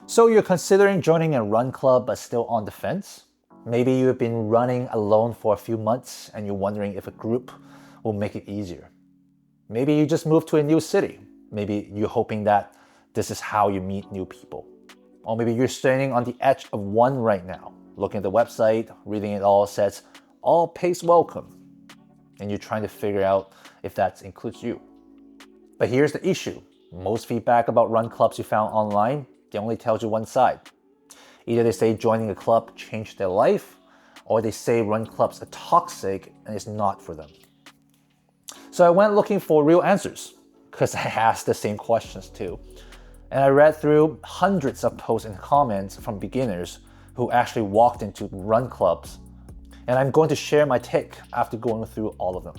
So you're considering joining a run club but still on the fence? Maybe you've been running alone for a few months and you're wondering if a group will make it easier. Maybe you just moved to a new city. Maybe you're hoping that this is how you meet new people. Or maybe you're standing on the edge of one right now, looking at the website, reading it all says, all pace welcome. And you're trying to figure out if that includes you. But here's the issue. Most feedback about run clubs you found online, they only tells you one side. Either they say joining a club changed their life, or they say run clubs are toxic and it's not for them. So I went looking for real answers, because I asked the same questions too. And I read through hundreds of posts and comments from beginners who actually walked into run clubs. And I'm going to share my take after going through all of them.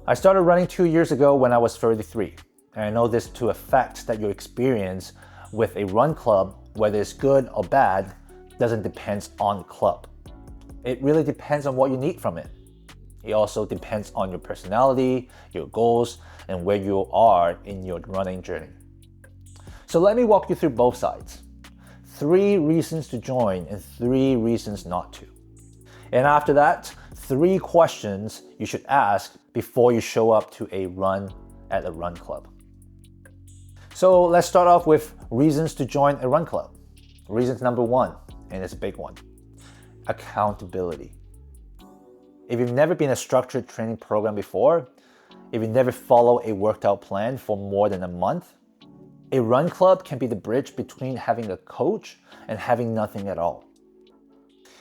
I started running 2 years ago when I was 33. And I know this to a fact that your experience with a run club, whether it's good or bad, doesn't depend on the club. It really depends on what you need from it. It also depends on your personality, your goals, and where you are in your running journey. So let me walk you through both sides. 3 reasons to join and 3 reasons not to. And after that, 3 questions you should ask before you show up to a run at a run club. So let's start off with reasons to join a run club. Reasons number 1, and it's a big one, accountability. If you've never been in a structured training program before, if you never follow a worked out plan for more than a month, a run club can be the bridge between having a coach and having nothing at all.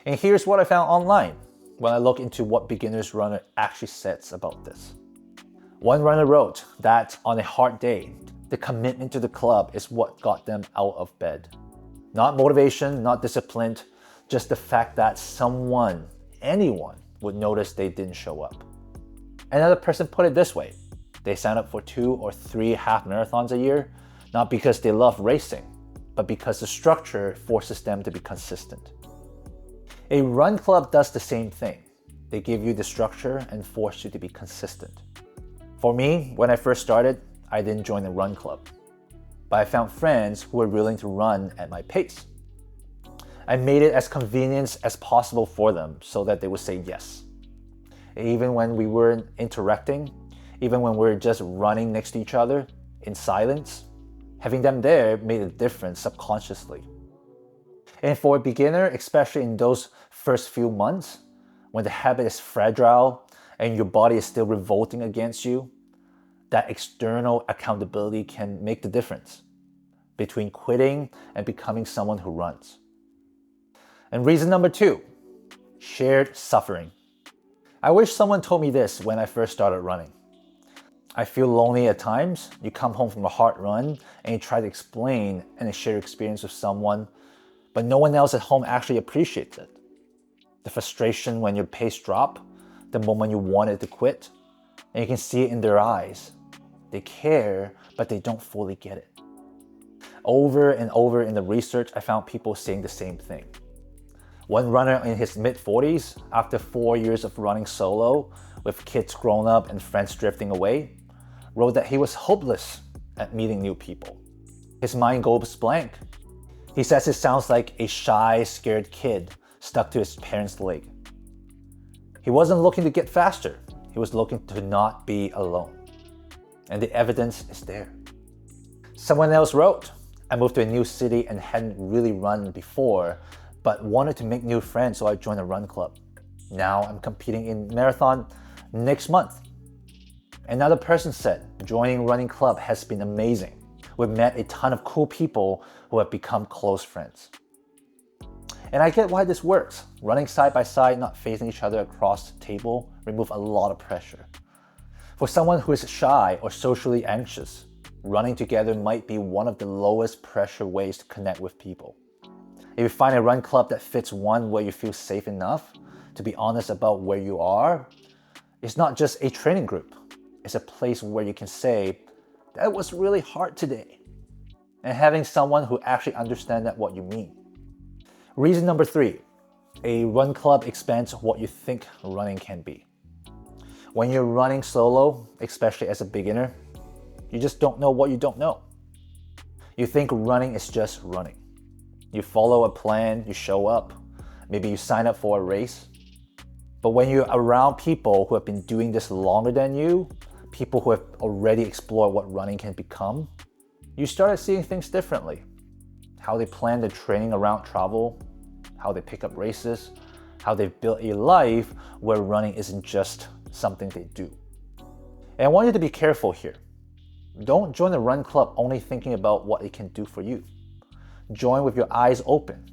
And here's what I found online when I look into what beginner's runner actually says about this. One runner wrote that on a hard day, the commitment to the club is what got them out of bed. Not motivation, not discipline, just the fact that someone, anyone, would notice they didn't show up. Another person put it this way: they sign up for 2 or 3 half marathons a year, not because they love racing, but because the structure forces them to be consistent. A run club does the same thing. They give you the structure and force you to be consistent. For me, when I first started, I didn't join a run club, but I found friends who were willing to run at my pace. I made it as convenient as possible for them so that they would say yes. Even when we weren't interacting, even when we were just running next to each other in silence, having them there made a difference subconsciously. And for a beginner, especially in those first few months, when the habit is fragile and your body is still revolting against you, that external accountability can make the difference between quitting and becoming someone who runs. And reason number 2, shared suffering. I wish someone told me this when I first started running. I feel lonely at times. You come home from a hard run and you try to explain and share your experience with someone, but no one else at home actually appreciates it. The frustration when your pace drops, the moment you wanted to quit, and you can see it in their eyes. They care, but they don't fully get it. Over and over in the research, I found people saying the same thing. One runner in his mid-40s, after 4 years of running solo, with kids grown up and friends drifting away, wrote that he was hopeless at meeting new people. His mind goes blank. He says it sounds like a shy, scared kid stuck to his parents' leg. He wasn't looking to get faster. He was looking to not be alone. And the evidence is there. Someone else wrote, I moved to a new city and hadn't really run before, but wanted to make new friends, so I joined a run club. Now I'm competing in marathon next month. Another person said, joining running club has been amazing. We've met a ton of cool people who have become close friends. And I get why this works. Running side by side, not facing each other across the table, remove a lot of pressure. For someone who is shy or socially anxious, running together might be one of the lowest pressure ways to connect with people. If you find a run club that fits one where you feel safe enough to be honest about where you are, it's not just a training group. It's a place where you can say, that was really hard today. And having someone who actually understands that what you mean. Reason number 3, a run club expands what you think running can be. When you're running solo, especially as a beginner, you just don't know what you don't know. You think running is just running. You follow a plan, you show up, maybe you sign up for a race. But when you're around people who have been doing this longer than you, people who have already explored what running can become, you started seeing things differently. How they plan their training around travel, how they pick up races, how they've built a life where running isn't just something they do. And I want you to be careful here. Don't join a run club only thinking about what it can do for you. Join with your eyes open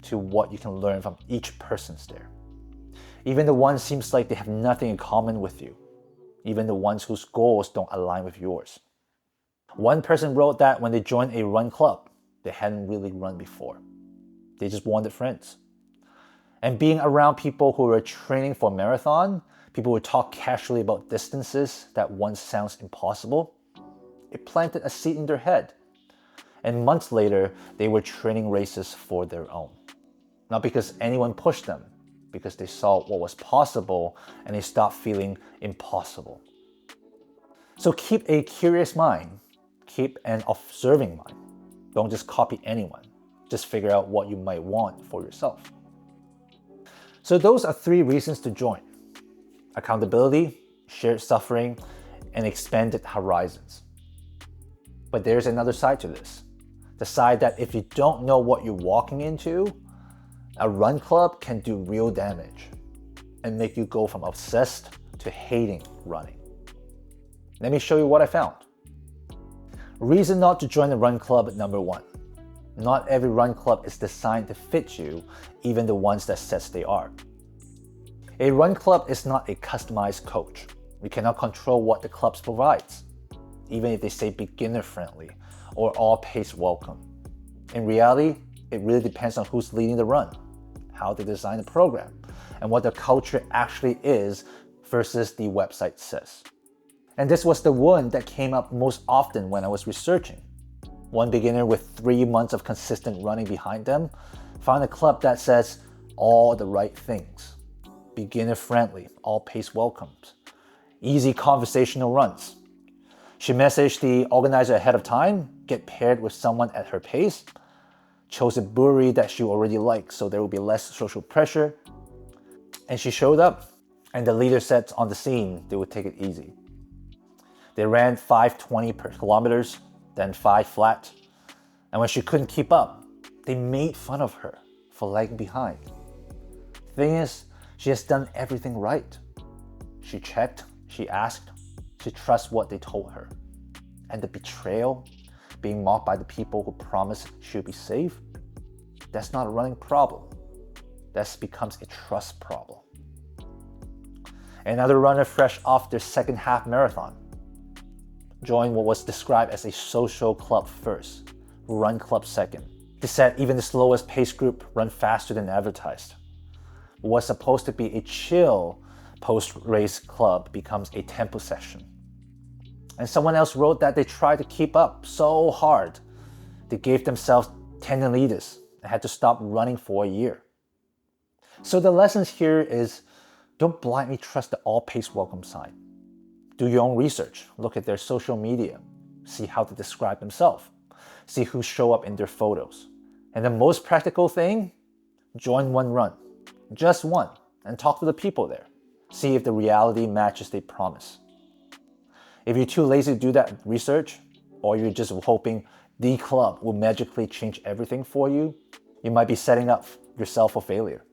to what you can learn from each person's there. Even the ones seems like they have nothing in common with you. Even the ones whose goals don't align with yours. One person wrote that when they joined a run club, they hadn't really run before. They just wanted friends. And being around people who were training for a marathon, people who talk casually about distances that once sounds impossible, it planted a seed in their head. And months later, they were training races for their own. Not because anyone pushed them, because they saw what was possible and they stopped feeling impossible. So keep a curious mind, keep an observing mind. Don't just copy anyone, just figure out what you might want for yourself. So those are 3 reasons to join: accountability, shared suffering, and expanded horizons. But there's another side to this. The side that if you don't know what you're walking into, a run club can do real damage and make you go from obsessed to hating running. Let me show you what I found. Reason not to join a run club number 1. Not every run club is designed to fit you, even the ones that says they are. A run club is not a customized coach. You cannot control what the club provides, even if they say beginner friendly or all pace welcome. In reality, it really depends on who's leading the run, how they design the program, and what the culture actually is versus the website says. And this was the one that came up most often when I was researching. One beginner with 3 months of consistent running behind them found a club that says all the right things. Beginner friendly, all pace welcomes, easy conversational runs. She messaged the organizer ahead of time, get paired with someone at her pace, chose a brewery that she already liked so there would be less social pressure. And she showed up, and the leader said on the scene they would take it easy. They ran 5:20 per kilometers, then 5 flat. And when she couldn't keep up, they made fun of her for lagging behind. The thing is, she has done everything right. She checked, she asked, she trusts what they told her. And the betrayal, being mocked by the people who promised she would be safe, that's not a running problem. That becomes a trust problem. Another runner fresh off their second half marathon joined what was described as a social club first, run club second. They said even the slowest pace group run faster than advertised. What was supposed to be a chill post-race club becomes a tempo session. And someone else wrote that they tried to keep up so hard, they gave themselves tendinitis and had to stop running for a year. So the lessons here is, don't blindly trust the all-pace welcome sign. Do your own research, look at their social media, see how they describe themselves, see who show up in their photos. And the most practical thing, join one run, just one, and talk to the people there. See if the reality matches they promise. If you're too lazy to do that research, or you're just hoping the club will magically change everything for you, you might be setting up yourself for failure.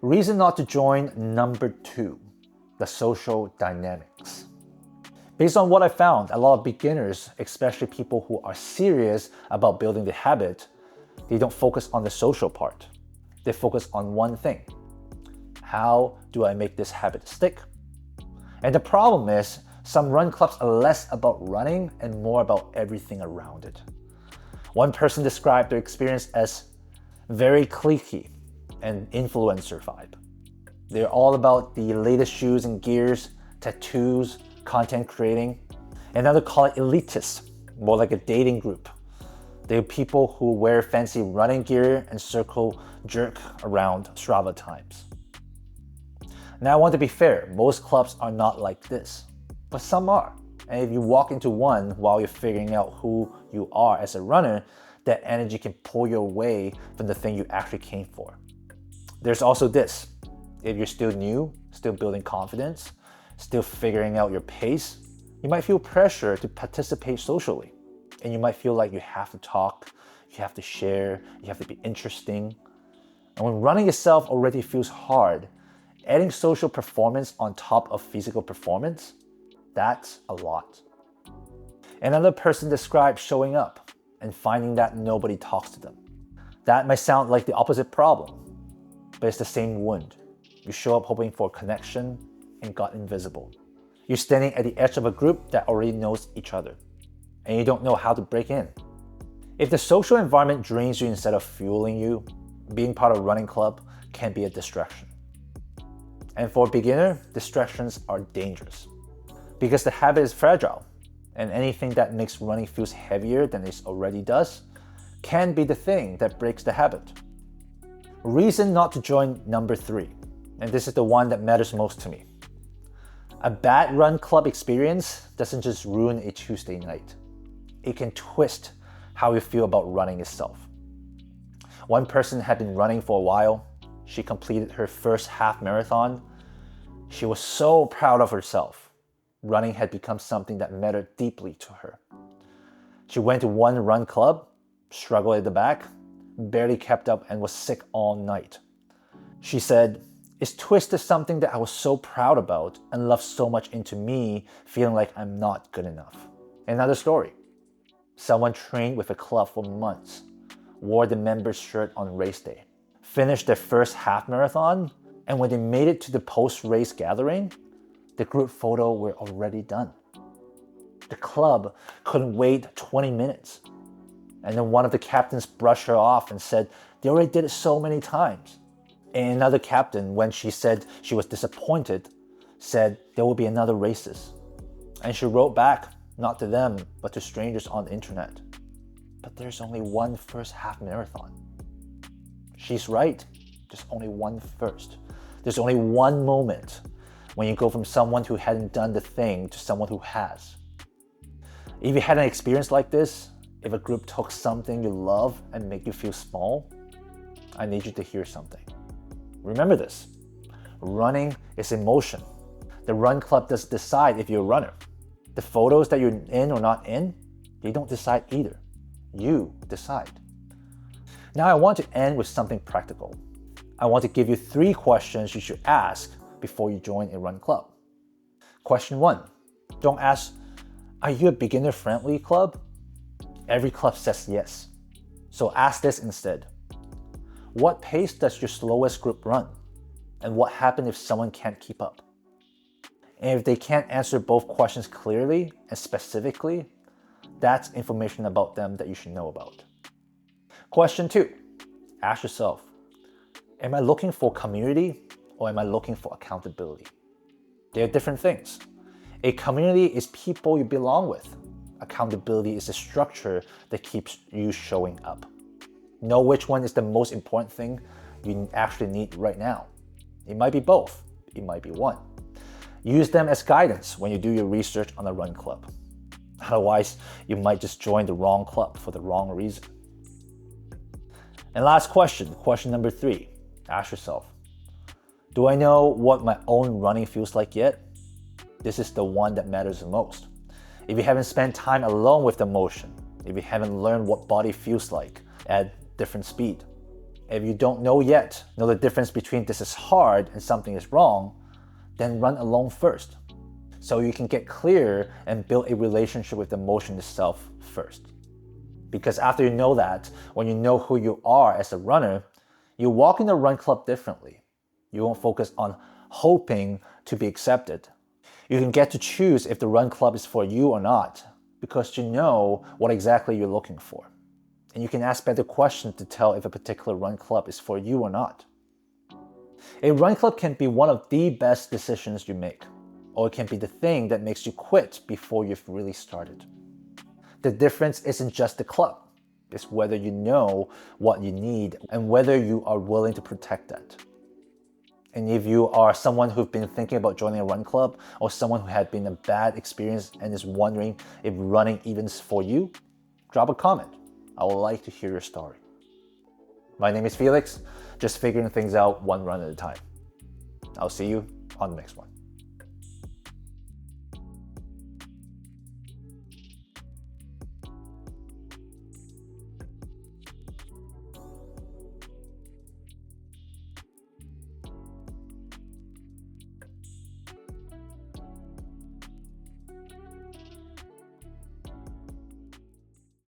Reason not to join number 2, the social dynamics. Based on what I found, a lot of beginners, especially people who are serious about building the habit, they don't focus on the social part. They focus on one thing. How do I make this habit stick? And the problem is, some run clubs are less about running and more about everything around it. One person described their experience as very cliquey and influencer vibe. They're all about the latest shoes and gears, tattoos, content creating. Another call it elitist, more like a dating group. They're people who wear fancy running gear and circle jerk around Strava times. Now I want to be fair, most clubs are not like this, but some are. And if you walk into one while you're figuring out who you are as a runner, that energy can pull you away from the thing you actually came for. There's also this. If you're still new, still building confidence, still figuring out your pace, you might feel pressure to participate socially. And you might feel like you have to talk, you have to share, you have to be interesting. And when running itself already feels hard, adding social performance on top of physical performance, that's a lot. Another person described showing up and finding that nobody talks to them. That might sound like the opposite problem, but it's the same wound. You show up hoping for connection and got invisible. You're standing at the edge of a group that already knows each other, and you don't know how to break in. If the social environment drains you instead of fueling you, being part of a running club can be a distraction. And for a beginner, distractions are dangerous because the habit is fragile, and anything that makes running feels heavier than it already does can be the thing that breaks the habit. Reason not to join number 3, and this is the one that matters most to me. A bad run club experience doesn't just ruin a Tuesday night. It can twist how you feel about running itself. One person had been running for a while. She completed her first half marathon. She was so proud of herself. Running had become something that mattered deeply to her. She went to one run club, struggled at the back, barely kept up, and was sick all night. She said, "It's twisted something that I was so proud about and loved so much into me, feeling like I'm not good enough." Another story. Someone trained with a club for months, wore the member's shirt on race day, finished their first half marathon, and when they made it to the post-race gathering, the group photo were already done. The club couldn't wait 20 minutes. And then one of the captains brushed her off and said, "They already did it so many times." And another captain, when she said she was disappointed, said there will be another races. And she wrote back, not to them, but to strangers on the internet. But there's only one first half marathon. She's right. There's only one first. There's only one moment when you go from someone who hadn't done the thing to someone who has. If you had an experience like this, if a group took something you love and make you feel small, I need you to hear something. Remember this. Running is emotion. The run club doesn't decide if you're a runner. The photos that you're in or not in, they don't decide either. You decide. Now I want to end with something practical. I want to give you 3 questions you should ask before you join a run club. Question 1, don't ask, "Are you a beginner-friendly club?" Every club says yes. So ask this instead. What pace does your slowest group run? And what happens if someone can't keep up? And if they can't answer both questions clearly and specifically, that's information about them that you should know about. Question 2, ask yourself, am I looking for community or am I looking for accountability? They're different things. A community is people you belong with. Accountability is a structure that keeps you showing up. Know which one is the most important thing you actually need right now. It might be both. It might be one. Use them as guidance when you do your research on a run club. Otherwise, you might just join the wrong club for the wrong reason. And last question, question number 3. Ask yourself, do I know what my own running feels like yet? This is the one that matters the most. If you haven't spent time alone with the motion, if you haven't learned what body feels like at different speed, if you don't know yet, know the difference between this is hard and something is wrong, then run alone first, so you can get clear and build a relationship with the motion itself first. Because after you know that, when you know who you are as a runner, you walk in the run club differently. You won't focus on hoping to be accepted. You can get to choose if the run club is for you or not, because you know what exactly you're looking for. And you can ask better questions to tell if a particular run club is for you or not. A run club can be one of the best decisions you make, or it can be the thing that makes you quit before you've really started. The difference isn't just the club, it's whether you know what you need and whether you are willing to protect that. And if you are someone who've been thinking about joining a run club, or someone who had been a bad experience and is wondering if running even is for you, drop a comment. I would like to hear your story. My name is Felix, just figuring things out one run at a time. I'll see you on the next one.